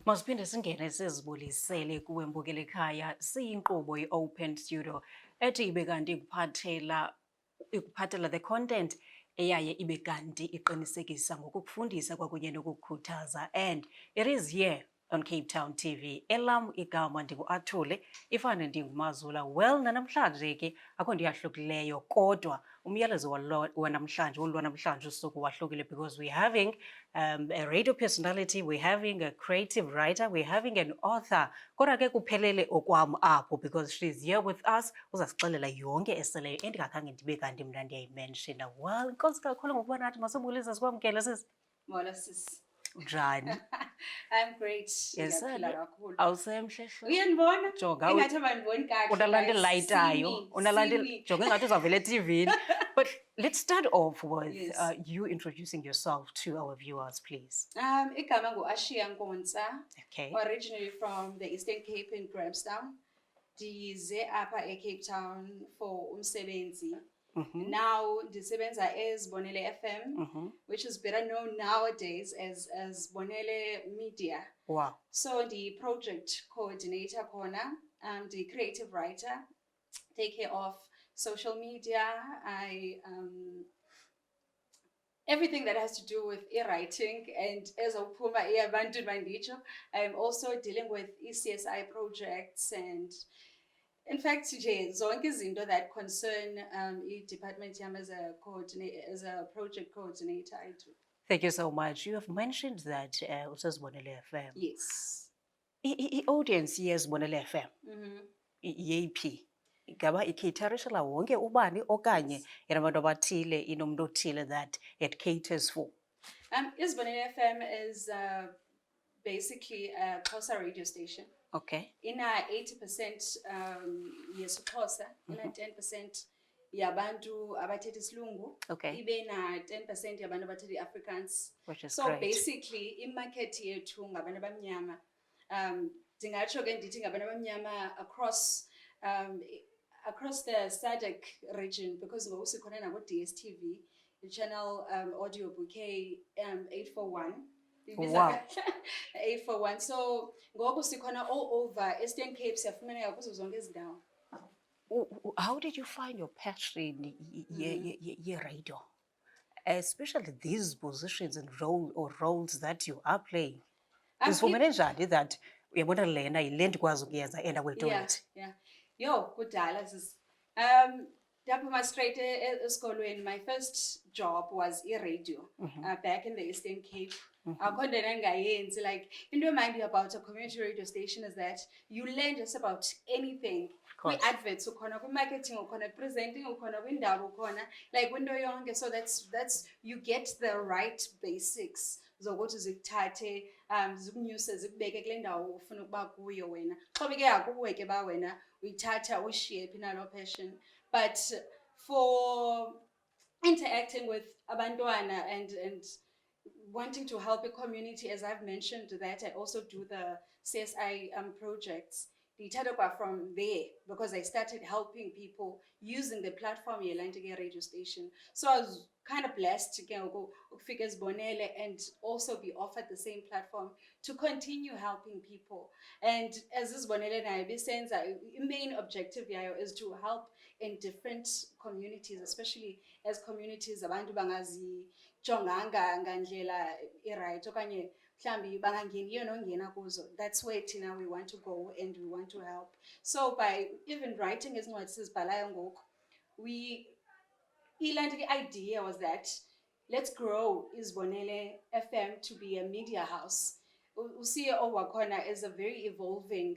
Masiphinde singene sizibulisele kuwe mbukela ekhaya siyinkqubo i-Open Studio ethi ibe kanti ikuphathela the content eyaye ibe kanti iqinisekisa ngokukufundisa kwakunye nokukukhuthaza, and it is here on Cape Town TV. Elam igama ndingu-Athule, ifane ndingumazula. Well, nanamhlanje ke akho ndiyahlukileyo, kodwa umyalezo wanamhlanje wanamhlanje usuku wahlukile because we're having a radio personality, we're having a creative writer, we're having an author. Kodwa ke kuphelele okwam apho because she's here with us uzasixelela yonke eseleyo endingakhange ndibe kanti mna ndiyayimenshina. Well, inkosi kakhulu ngokuba nathi masibulise sikwamkele sisi. Mola sis. Njani? I'm great. Yes, kakhulu. Awusemhle hle. Uyandibona? Jonga Engathi abandiboni kahle. unalanti elayitayo, unalanti jonga engathi uzavela eTV. But let's start off with Yes. you introducing yourself to our viewers, please. Igama Ashia Nkontsa. Okay. Originally from the Eastern Cape in Grahamstown. Ndize apha Cape Town for umsebenzi. Now ndisebenza as Zibonele FM, which is better known nowadays as Zibonele Media. Wow. So the project coordinator khona, the creative writer, take care of social media. I everything that has to do with e-writing, and as a Puma abantu mandicho, I'm also dealing with ECSI projects and in fact zonke izinto that concern department yam as a coordinator, as a project coordinator, I do. Thank you so much. You have mentioned that Zibonele FM. Yes. I-audience yeZibonele FM. Yeyiphi? Ingaba ikheitharishela wonke ubani okanye inabantu abathile inomntu othile that it caters for? Zibonele FM is basically a Xhosa radio station. Okay. In our 80% yesiXhosa, in a 10% yabantu abathetha isilungu. Okay. Ibe na 10% yabantu abathetha Afrikaans. Which is so great. Basically imarket yethu ngabantu abamnyama. Ndingatsho ke ndithi ngabantu abamnyama across the SADC region, because ngoku sikhona nako DSTV, the channel audio bouquet 841. Wow. 841. So ngoku sikhona all over Eastern Cape, siyafumaneka kuzo zonke izindawo. How did you find your passion radio, especially these positions and roles that you are playing? Uzifumene njani that uyabona lena yile ndikwazi ukuyenza and I will do it? Yeah. Yo, kudala sis. Ndaphuma straight esikolweni. My first job was radio back in the Eastern Cape. Akho nto engangayenzi, like into emandi about a community radio station is that you learn just about anything. Kwi-adverts ukhona, kwi-marketing ukhona, presenting ukhona, kwindaba ukhona, like into yonke. So that's you get the right basics zokuthi zikuthathe zikunyuse zikubeke kule ndawo ufuna ukuba kuyo wena. Xobe ke akuwe ke ba wena uyithatha uyishiye phi nalo passion. But for interacting with abantwana and wanting to help a community, as I've mentioned that I also do the CSI projects. From there, because I started helping people using the platform Yelantige radio station. So I was kind of blessed to go figure Zibonele and also be offered the same platform to continue helping people. And as Zibonele and I sense, the main objective here is to help in different communities, especially as communities abantu bangazi jonganga ngandlela right okanye mhlambi bangangeniyo nongena kuzo. That's where Tina we want to go and we want to help. So by even writing ezincwadi sizibhalayo ngoku, the idea was that let's grow Zibonele FM to be a media house. Usiye Owakhona is a very evolving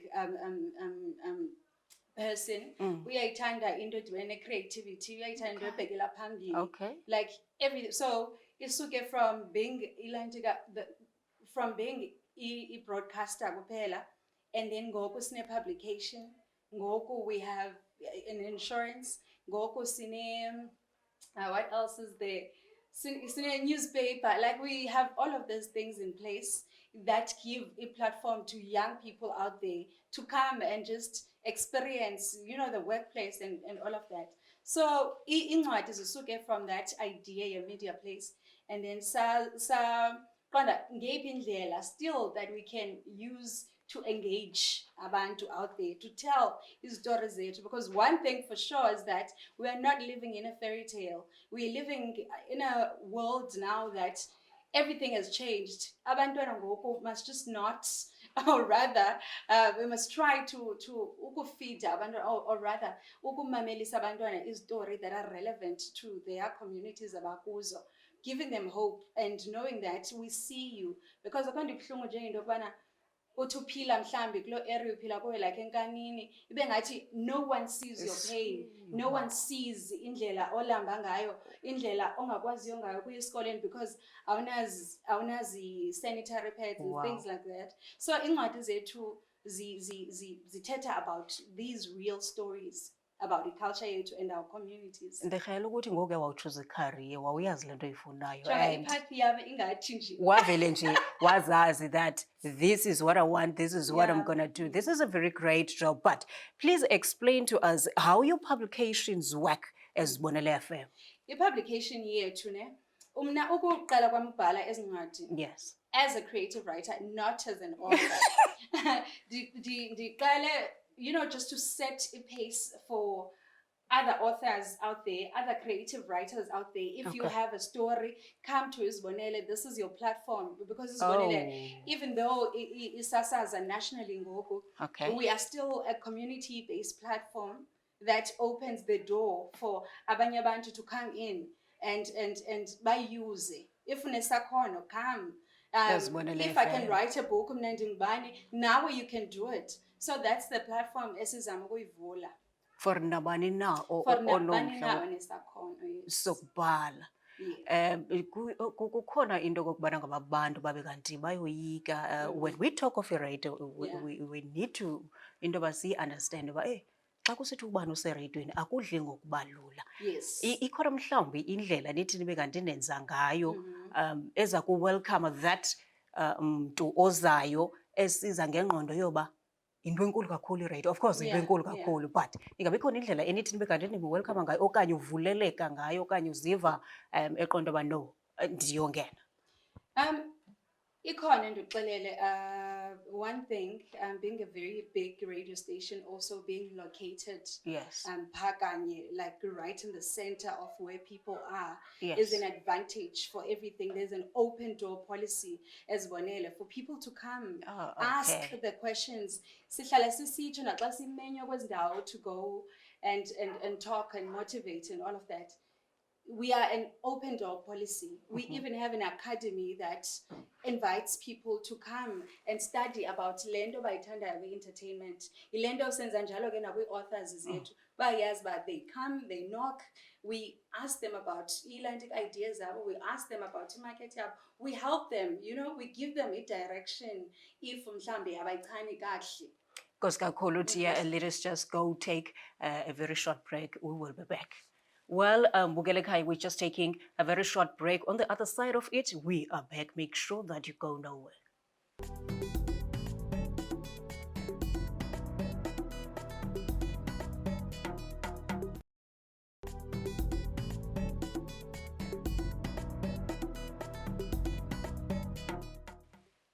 person. Uyayithanda into edibene creativity, uyayithanda into ebhekela phambili. Okay. Like everything. So isuke from being a broadcaster kuphela, and then ngoku sine publication, ngoku we have an insurance, ngoku sine what else is there? Sine newspaper. Like we have all of those things in place that give a platform to young people out there to come and just experience, the workplace and all of that. So incwadi zisuke from that idea, your media place, and then Qonda, ngeyiphi indlela still that we can use to engage abantu out there, to tell stories zethu, because one thing for sure is that we are not living in a fairy tale. We're living in a world now that everything has changed. Abantwana ngoku must just not, or rather, we must try to ukufeed abantwana, or rather, ukumamelisa abantwana izitori that are relevant to their communities abakuzo, giving them hope and knowing that we see you. Because akho nto ibuhlungu njengento yokubana uthi uphila mhlambi kulo area uphila kuyo like enkanini, ibe ngathi no one sees your pain, no one sees indlela olamba ngayo, indlela ongakwaziyo ngayo kuya esikoleni because awunazi sanitary pads and things like that. So incwadi zethu zithetha about these real stories about the culture yethu and our communities. Ndikhalela ukuthi ngoku wawuchuza icareer, wawuyazi lento oyifunayo. Jonga ipath yami ingathi nje. Wavele nje wazazi that this is what I want, this is what I'm gonna do. This is a very great job, but please explain to us how your publications work as Zibonele FM. I-publication yethu ne, umna ukuqala kwami ukubhala ezincwadi. Yes. As a creative writer, not as an author. Ndiqale, you know, just to set a pace for other authors out there, other creative writers out there. If you have a story, come to Zibonele. This is your platform, because Zibonele, even though isasaza nationally ngoku, we are still a community-based platform that opens the door for abanye abantu to come in and bayuse. If unesakhono, come. If I can write a book, now you can do it. So that's the platform esizama ukuyivula. For nabani na sokubhala. Kukhona into kokubana ngabantu babe kanti bayoyika. When we talk of a radio, we need to into basi understand ba xa kusithi ubani useradiweni akudli ngokubalula. Yes. Ikhona mhlawumbi indlela nithi nibe kanti nenza ngayo eza ku welcome that mntu ozayo esiza ngengqondo yoba into enkulu kakhulu iradio. Of course into enkulu kakhulu, but ingabe khona indlela enithi nibe kanti niwelcome ngayo okanye uvuleleka ngayo okanye uziva eqondo ba no ndiyongena. Ikhona ndixelele, one thing, being a very big radio station, also being located Phakanye, like right in the center of where people are, is an advantage for everything. There's an open door policy as Zibonele for people to come, ask the questions. Sihlala sisitsho naxa simenywa kwezindawo to go and talk and motivate and all of that. We are an open door policy. We even have an academy that invites people to come and study about lendo bayithandayo entertainment. Ilendo senza njalo ke nakwi-authors zethu. Bayazi ba, they come, they knock. We ask them about elantic ideas, we ask them about market, we help them, you know, we give them a direction if mhlambe abayichani kahle. Let us just go take a very short break. We will be back. Well, Bugelekai, we're just taking a very short break. On the other side of it, we are back. Make sure that you go nowhere.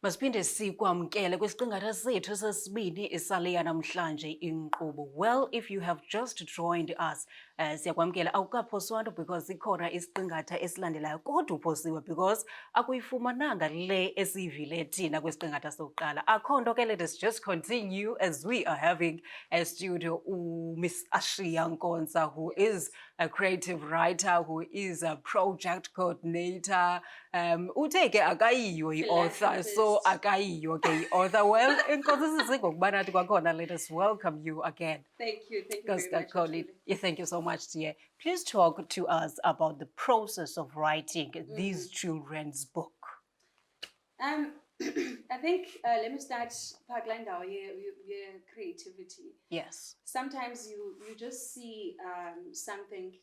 Masiphinde sikwamkele kwisiqingatha sethu sesibini isale namhlanje inkqubo. Well, if you have just joined us, siyakwamkela awukaphoswa nto because ikhona isiqingatha esilandelayo kodwa uphosiwe because akuyifumananga le esiyivile thina kwisiqingatha sokuqala. Akho nto ke, let us just continue as we are having a studio Miss Ashia Nkontsa, who is a creative writer, who is a project coordinator. Uteke akayiyo i-author, so akayiyo ke i-author. Well, Nkontsa sisingokubana kwakhona, let us welcome you again. Thank you very much. Thank you so much, dear. Please talk to us about the process of writing this children's book. I think, let me start Paklandao, your creativity. Yes. Sometimes you just see something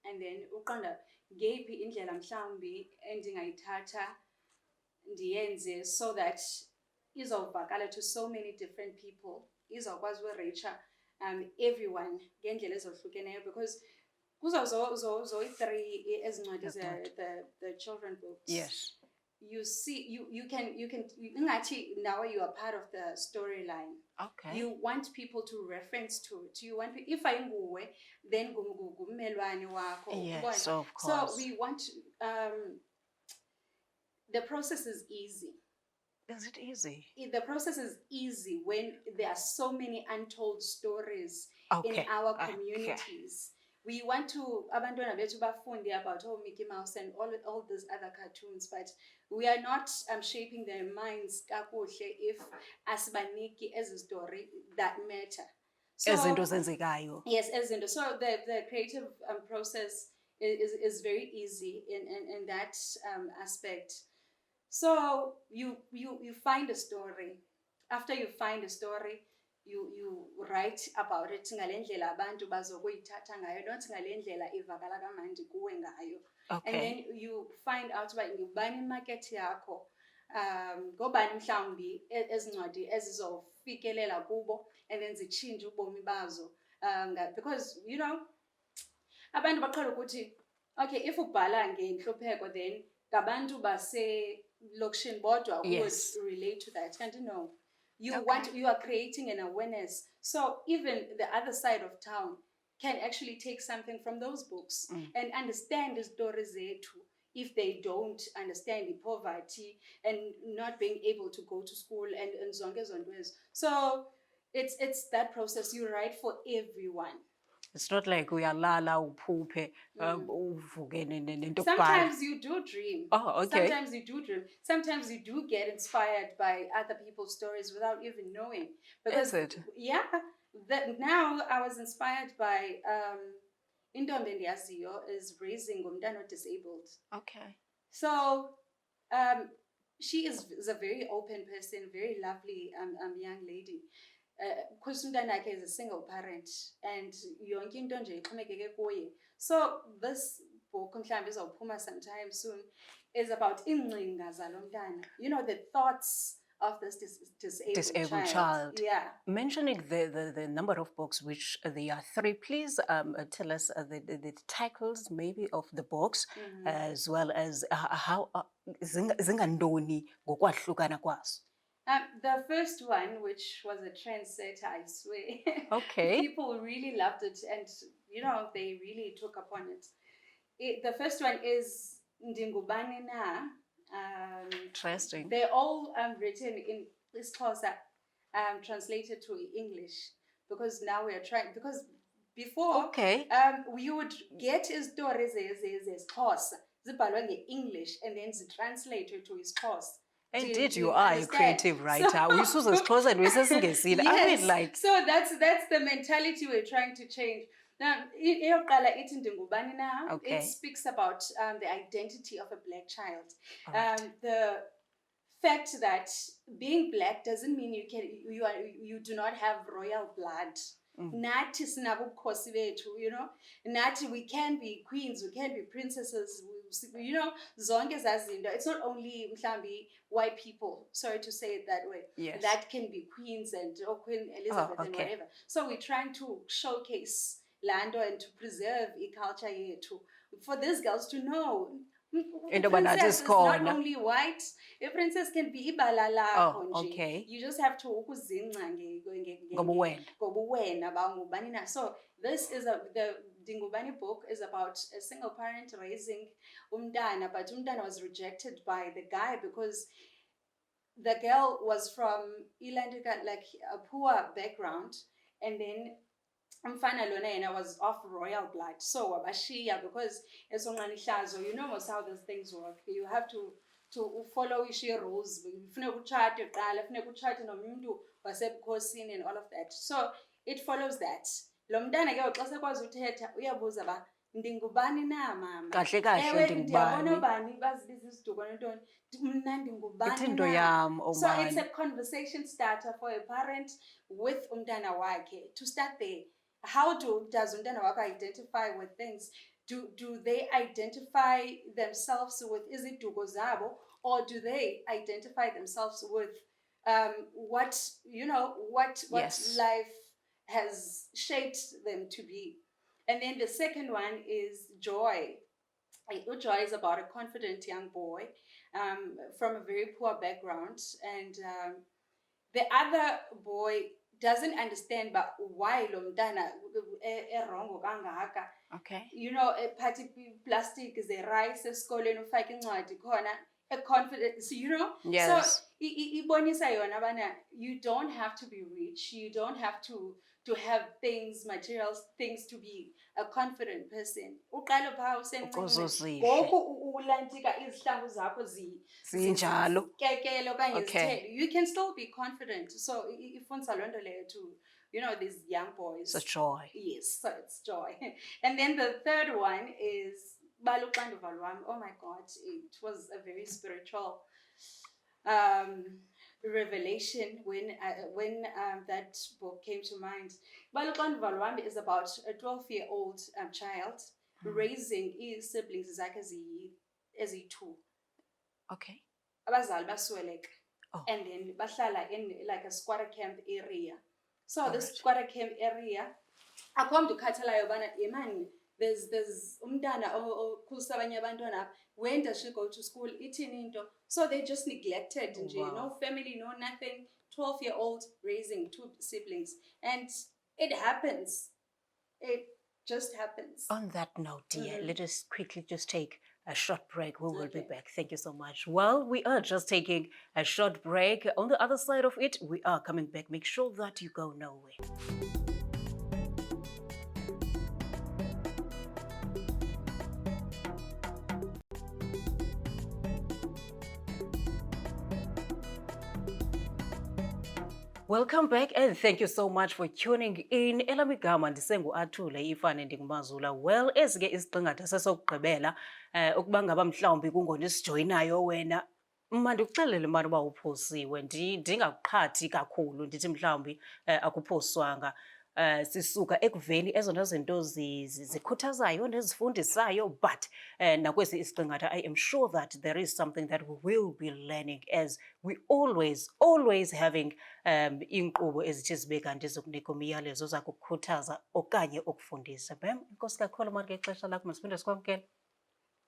and then uqonda ngephi indlela mhlawumbi endingayithatha ndiyenze so that izovakala to so many different people, izokwazi ureacha everyone ngendlela ezohlukeneyo, because kuzo 3 ezincwadi the children books. Yes. you see, ngathi now you are part of the storyline. Okay. You want people to reference to it. You want, if ayinguwe, then ngummelwane wakho. Yes, of So course. we want, the process is easy. Is it easy? The process is easy when there are so many untold stories in Okay. our Okay. communities. We want to abantwana bethu bafunde about Mickey Mouse and all these other cartoons, but we are not shaping their minds kakuhle if asibaniki ezi story that matter. Ezinto zenzekayo. Yes, ezinto. So the creative process is very easy in that aspect. So you find a story. After you find a story, you write about it ngalendlela abantu bazokuyithatha ngayo, not ngalendlela ivakala kamandi kuwe ngayo. Okay. And then you find out uba ngubani imarket yakho, ngobani mhlawumbi ezincwadi ezizofikelela kubo and then zitshintshe ubomi bazo, because abantu baqala ukuthi, okay, if ubhala ngenhlupheko, then ngabantu base-lokishini bodwa who Yes. would relate to that. And no, Okay. you are creating an awareness. So even the other side of town can actually take something from those books and understand the stories zethu if they don't understand the poverty and not being able to go to school and zonke ezo ntwezo. So it's that process. You write for everyone. It's not like uyalala uphuphe uvuke nento kubhala. Sometimes you do dream. Oh, okay. Sometimes you do dream. Sometimes you do get inspired by other people's stories without even knowing. Because, Is it? Yeah. Now I was inspired by Intombi endiyaziyo is raising umntana disabled. Okay. So she is a very open person, very lovely young lady. Because umntana is a single parent and yonke into nje ixhomekeke kuye. So this book mhlawumbe izawuphuma sometime soon is about ingcinga zalo mntana. The thoughts of this disabled child. Yeah. Mentioning the number of books, which there are 3, please tell us the titles maybe of the books, as well as how zingandoni ngokwahlukana kwazo. The first one, which was a trendsetter, I swear. Okay. People really loved it and, they really took upon it. The first one is Ndingubani Na. Interesting. They're all written in isiXhosa, translated to English, because now we are trying, because before, Okay. you would get stories isiXhosa, zibhalwe nge-English, and then translated to isiXhosa. Indeed, you are a creative writer. We use isiXhosa and we say Yes. I mean, like. So that's the mentality we're trying to change. Now, eyokuqala ithi Ndingubani Na. Okay. It speaks about the identity of a Black child. Right. The fact that being Black doesn't mean you do not have royal blood. Nathi sinabo ubukhosi bethu, nathi we can be queens, we can be princesses, zonke zazinto. It's not only mhlambi white people, sorry to say it that way, Yes. that can be queens or Queen Elizabeth and whatever. So we're trying to showcase lando and to preserve culture yethu for these girls to know. Princess is not only white. A princess can be ibalala. Oh, okay. You just have to ukuzingca ngobuwena bangubani na. So this is the Ndingubani book is about a single parent raising umntana, but umntana was rejected by the guy because the girl was from like a poor background, and then umfana lona yena was of royal blood, so wabashiya because esonqana ihlazo. Most how those things work. You have to follow ishiya rules. Funeka utshate kuqala, funeka utshate nomuntu wasebukhosini and all of that. So it follows that. Lo mntana ke xa sekwazi uthetha uyabuza ba ndingubani na mama. Kahle kahle ndingubani. Ndiyabona bani bazibiza isiduko nantoni. Mna ndingubani na. So it's a conversation starter for a parent with umntana wakhe to start there. How does umntana wakho identify with things? Do they identify themselves with iziduko zabo, or do they identify themselves with what Yes. life has shaped them to be? And then the second one is Joy. Joy is about a confident young boy from a very poor background, and the other boy doesn't understand, but why lo mntana erongo kangaka. Okay. You know, party plastic is a rice esikoleni ufake incwadi khona a confidence, you know. Yes. So ibonisa yona bana you don't have to be rich, you don't have to have things, materials, things to be a confident person. Uqala pha usemncinci ngoku ulantika izihlangu zakho zinjalo kekele okanye okay. zithele, you can still be confident. So ifundisa loo nto leyo to, you know, these young boys. It's a joy. Yes, so it's joy. And then the third one is Baluxanduva Lwam. Oh my God, it was a very spiritual revelation when that book came to mind. Baluxanduva Lwam is about a 12-year-old child raising his siblings zakhe eziyi-2. Okay. Abazali basweleka. Oh. And then bahlala in like a squatter camp area. So All this right. squatter camp area, akho mntu ukhathalayo bana yemani there's umntana okhulisa abanye abantwana, when does she go to school, ithini into. So they just neglected nje. Wow. No family, no nothing. 12-year-old raising 2 siblings, and it happens. It just happens. On that note, dear, let us quickly just take a short break. We will be back. Thank you so much. Well, we are just taking a short break. On the other side of it, we are coming back. Make sure that you go nowhere. Welcome back and thank you so much for tuning in. Elamigama ndisengu Athule ifane ndingumazula. Well, ezike isiqingatha sesokugqibela ukuba ngaba mhlawumbi kungona isijoyinayo wena mandikuxelele manje uba uphosiwe. Ndingakuqhathi kakhulu ndithi mhlawumbi akuphoswanga. Sisuka ekuveni ezona zinto zikhuthazayo nezifundisayo, but nakwesi isiqingatha I am sure that there is something that we will be learning, as we always having inkqubo ezithi zibe kanti zokunika umyalezo oza kukukhuthaza okanye ukufundisa. Bam, inkosi kakhulu manje ngexesha lakho, masiphinde sikwamkele.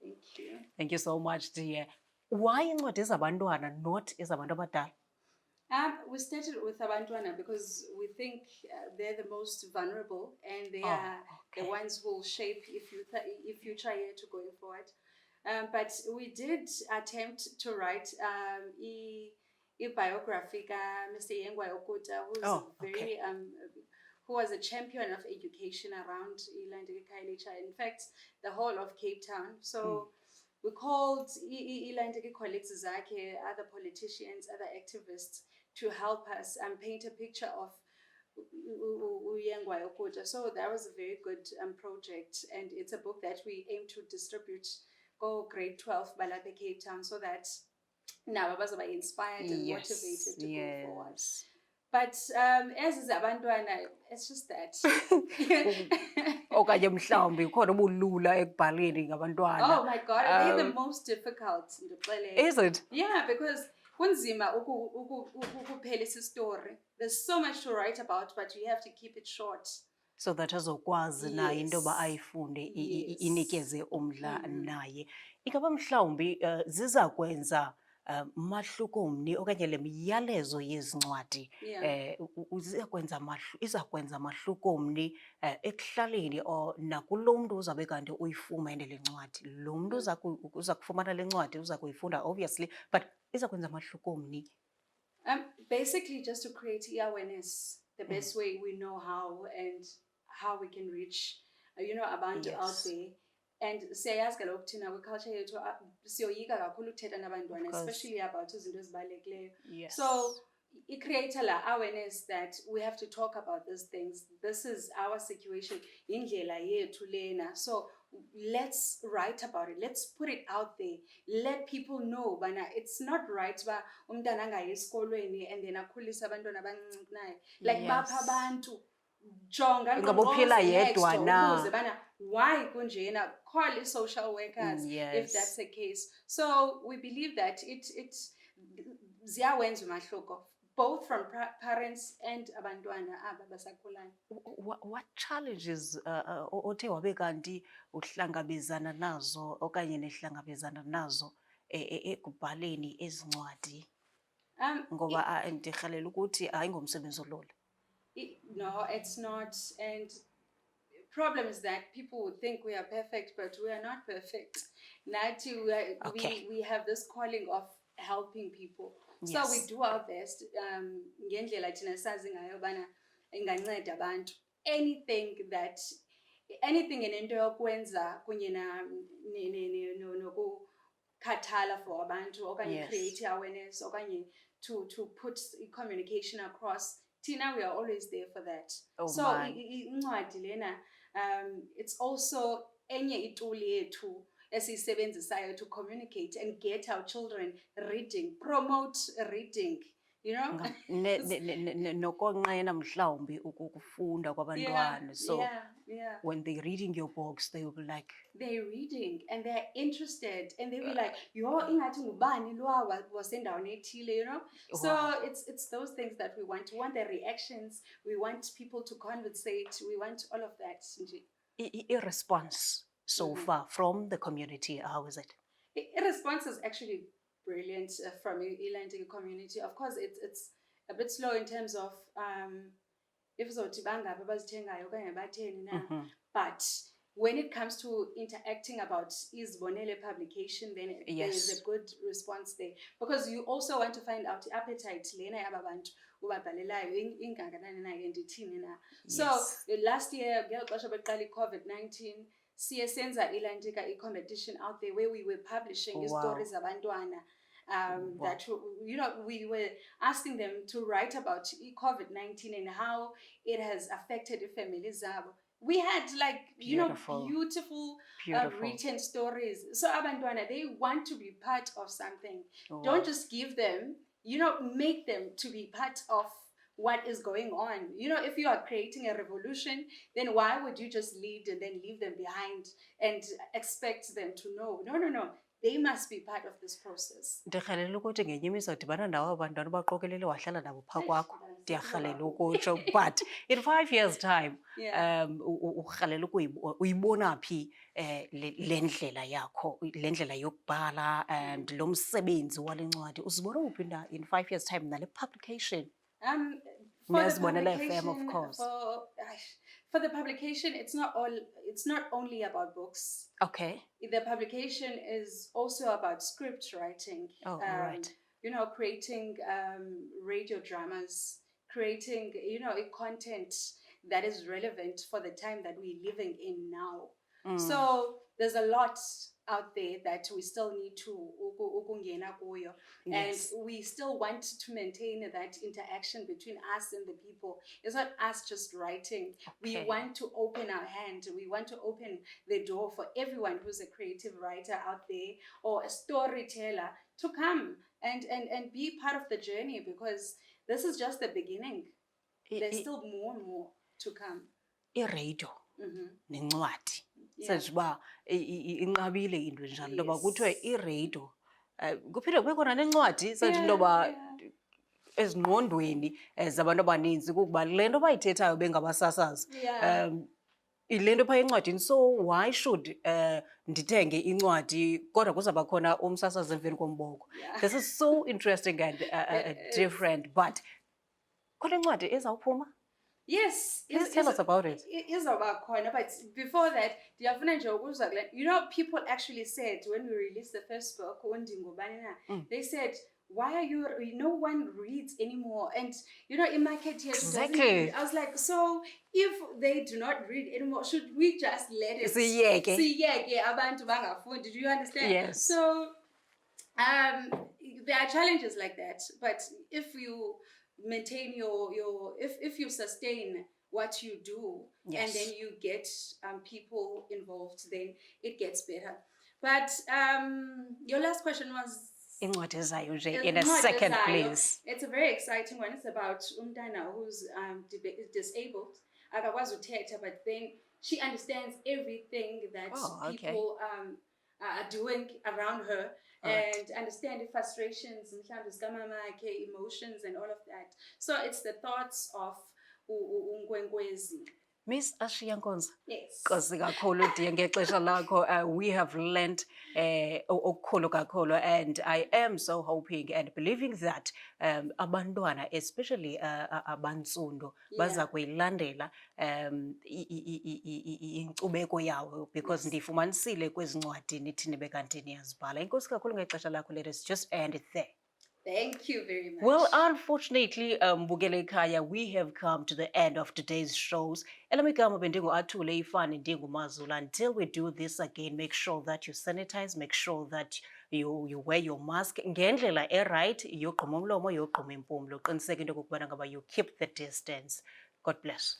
Thank you. Thank you so much, dear. Why incwadi ezabantwana not ezabantu abadala? We started with abantwana because we think they're the most vulnerable, and they are the ones who will shape if future here to going forward. But we did attempt to write a biography of Mr. Yengwa Okuta, who's very who was a champion of education around Ilandike Khayelitsha, in fact, the whole of Cape Town. So we called Ilandike colleagues zakhe, other politicians, other activists, to help us paint a picture of Yengwa Okuta. So that was a very good project, and it's a book that we aim to distribute go grade 12 Balate Cape Town, so that now I was inspired and motivated to go forward. But as is abantwana, it's just that. Okanye mhlawumbi khona ubulula ekubhaleni ngabantwana. Oh my God, they're the most difficult. Is it? Yeah, because kunzima ukuphelisa story. There's so much to write about, but you have to keep it short. So that azokwazi naye into ba ayifunde inikeze umdla naye. Ingaba mhlawumbi zizakwenza mahluko mni okanye le miyalezo yezincwadi izakwenza mahluko mni ekuhlaleni nakulo mntu uzabe kanti uyifumene le ncwadi. Lo mntu uza kufumana le ncwadi uza kuyifunda obviously, but izakwenza mahluko mni. Basically just to create awareness, the best way we know how, and how we can reach abantu out there. And siyayazi kaloku thina kwiculture yethu siyoyika kakhulu ukuthetha nabantwana, especially about izinto ezibalulekileyo. So it creates la awareness that we have to talk about these things. This is our situation, indlela yethu lena. So let's write about it. Let's put it out there. Let people know bana it's not right ba umntana angayi esikolweni and then akhulisa abantwana abancinci naye. Like bapha abantu jonga ngokuphila yedwa na bana why kunjena, call social workers if that's the case. So we believe that it ziyawenza umahluko both from parents and abantwana aba basakhulayo. What challenges othe wabe kanti uhlangabezana nazo okanye nehlangabezana nazo ekubhaleni ezincwadi Um, ngoba ndirhalela ukuthi ayingomsebenzi olula. no, it's not. And problem is that people would think we are perfect, but we are not perfect. Nati, Okay. we have this calling of helping people. So we Yes. do our best. Ngendlela thina sazi ngayo bana inganceda abantu. Anything enento yokwenza kunye nokukhathala for abantu okanye Yes. create awareness okanye to put communication across. Tina, we are always there for that. Oh, So man. incwadi lena, it's also enye ituli yethu esiyisebenzisayo to communicate and get our children reading, promote reading, you know? Nokonqena mhlawumbi ukufunda kwabantwana. So yeah. when they're reading your books, they will be like, They're reading and they're interested and they'll be like, yo, ingathi ngubani lowa wasendaweni ethile, you know? So wow. it's those things that we want. We want their reactions. We want people to conversate. We want all of that. A response so far from the community, how is it? A response is actually brilliant from Ilantic community. Of course, it's a bit slow in terms of if but when it comes to interacting about Zibonele publication, then there's a good response there. Because you also want to find out the appetite. So last year, COVID-19, siyesenza ilantika competition out there where we were publishing stories abantwana. That we were asking them to write about COVID-19 and how it has affected the families. We had beautiful written stories. So abantwana, they want to be part of something. Wow. Don't just give them, make them to be part of what is going on. If you are creating a revolution, then why would you just lead and then leave them behind and expect them to know? No. They must be part of this process. Ndikhalela ukuthi ngenye imini uzawudibana nawo abantwana ubaqokelele wahlala nabo phaa kwakho. Ndiyarhalela ukutsho. But in 5 years' time, urhalela uyibona phi le ndlela yakho, le ndlela yokubhala and lo msebenzi wale ncwadi uzibona uphi in 5 years' time nale publication? For the publication, of course. For the publication, it's not only about books. Okay. The publication is also about script writing. Oh, right. Creating radio dramas, creating a content that is relevant for the time that we're living in now. So there's a lot out there that we still need to and we still want to maintain that interaction between us and the people. It's not us just writing. Okay. We want to open our hand. We want to open the door for everyone who's a creative writer out there or a storyteller to come and be part of the journey, because this is just the beginning. There's still more and more to come. Radio nencwadi senje uba inqabile into enjalo into yoba kuthiwe iradio kuphinde kube khona nencwadi senje into yoba ezingqondweni zabantu abaninzi kukuba le nto bayithethayo bengabasasazi ile nto phaa encwadini. So why should ndithenge incwadi kodwa kuzawuba khona umsasazi emveni komboko? This is so interesting and different. But khona incwadi ezawuphuma? Yes. Please tell us about it. But before that, people actually said when we released the first book, they said, why are you, no one reads anymore? And, in market here, exactly. I was like, so if they do not read anymore, should we just let it? Did you understand? Yes. So there are challenges like that. But if you maintain if you sustain what you do, and then you get people involved, then it gets better. But your last question was incwadi ezayo nje in a second, please. It's a very exciting one. It's about umntana who's disabled, akakwazi uthetha, but then she understands everything that people are doing around her. And understand the frustrations, emotions, and all of that. So it's the thoughts of Unkwenkwezi. Miss Ashia Nkontsa, Yes. Nkosi kakhulu dear ngexesha lakho. We have learned okukhulu kakhulu, and I am so hoping and believing that abantwana, especially abantsundu, baza kuyilandela inkcubeko yawo, because ndifumanisile kwezi ncwadi nithi nibe kanti niyazibhala. Inkosi kakhulu ngexesha lakho. Let us just end it there. Thank you very much. Well, unfortunately, Bukele Kaya, we have come to the end of today's shows. Until we do this again, make sure that you sanitize, make sure that you wear your mask. Ngendlela right, you keep the distance. God bless.